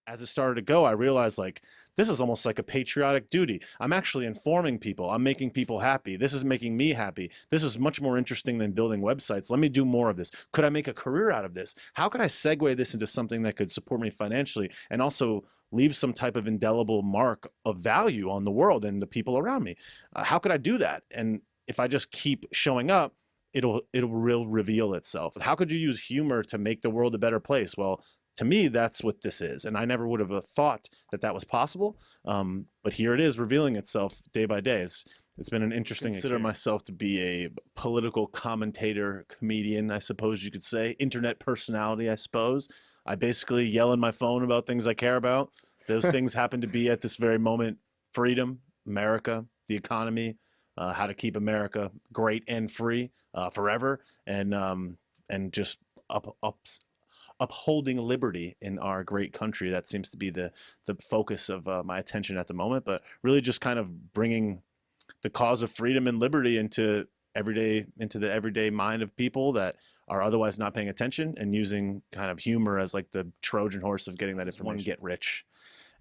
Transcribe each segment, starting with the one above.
as it started to go, I realized like, this is almost like a patriotic duty. I'm actually informing people. I'm making people happy. This is making me happy. This is much more interesting than building websites. Let me do more of this. Could I make a career out of this? How could I segue this into something that could support me financially and also leave some type of indelible mark of value on the world and the people around me? How could I do that? And if I just keep showing up, it'll reveal itself. How could you use humor to make the world a better place? Well, to me, that's what this is. And I never would have thought that that was possible. But here it is revealing itself day by day. It's been an interesting experience. I consider myself to be a political commentator, comedian, I suppose you could say, internet personality, I suppose. I basically yell in my phone about things I care about. Those things happen to be at this very moment: freedom, America, the economy, how to keep America great and free forever, and just upholding liberty in our great country. That seems to be the focus of my attention at the moment, but really just kind of bringing the cause of freedom and liberty into the everyday mind of people that are otherwise not paying attention, and using kind of humor as like the Trojan horse of getting that information. One, get rich.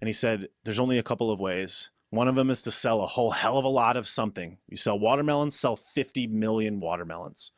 And he said, there's only a couple of ways. One of them is to sell a whole hell of a lot of something. You sell watermelons, sell 50 million watermelons.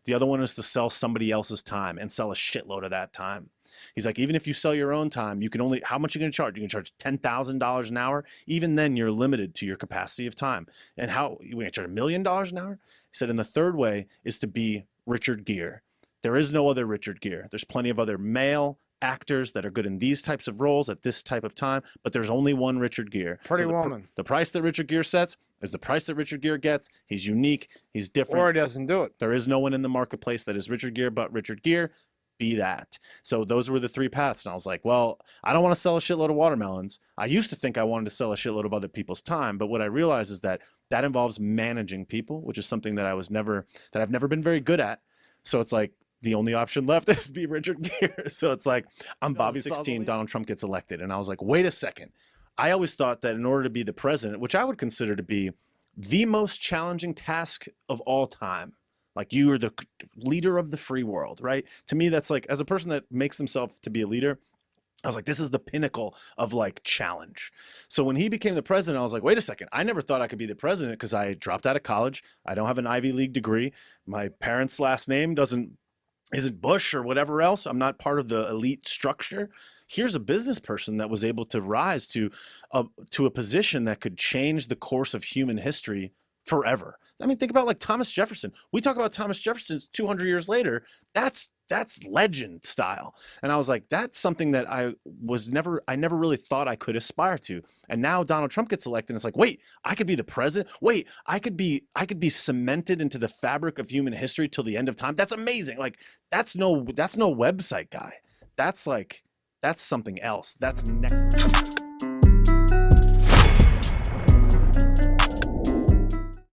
The other one is to sell somebody else's time and sell a shitload of that time. He's like, even if you sell your own time, you can only, how much are you going to charge? You can charge $10,000 an hour. Even then you're limited to your capacity of time. And how, you going to charge $1 million an hour? He said, and the third way is to be Richard Gere. There is no other Richard Gere. There's plenty of other male actors that are good in these types of roles at this type of time, but there's only one Richard Gere. Pretty woman. The price that Richard Gere sets is the price that Richard Gere gets. He's unique. He's different. Or he doesn't do it. There is no one in the marketplace that is Richard Gere but Richard Gere. Be that. So those were the three paths. And I was like, well, I don't want to sell a shitload of watermelons. I used to think I wanted to sell a shitload of other people's time, but what I realized is that that involves managing people, which is something that I've never been very good at. So it's like, the only option left is be Richard Gere. So it's like, I'm Bobby 16, Donald Trump gets elected. And I was like, wait a second. I always thought that in order to be the president, which I would consider to be the most challenging task of all time, like you are the leader of the free world, right? To me, that's like, as a person that makes himself to be a leader, I was like, this is the pinnacle of like challenge. So when he became the president, I was like, wait a second. I never thought I could be the president because I dropped out of college. I don't have an Ivy League degree. My parents' last name isn't Bush or whatever else. I'm not part of the elite structure. Here's a business person that was able to rise to a position that could change the course of human history forever. I mean, think about like Thomas Jefferson. We talk about Thomas Jefferson 200 years later. That's legend style. And I was like, that's something that I never really thought I could aspire to. And now Donald Trump gets elected and it's like, wait, I could be the president. Wait, I could be cemented into the fabric of human history till the end of time. That's amazing. Like that's no website guy. That's something else. That's next.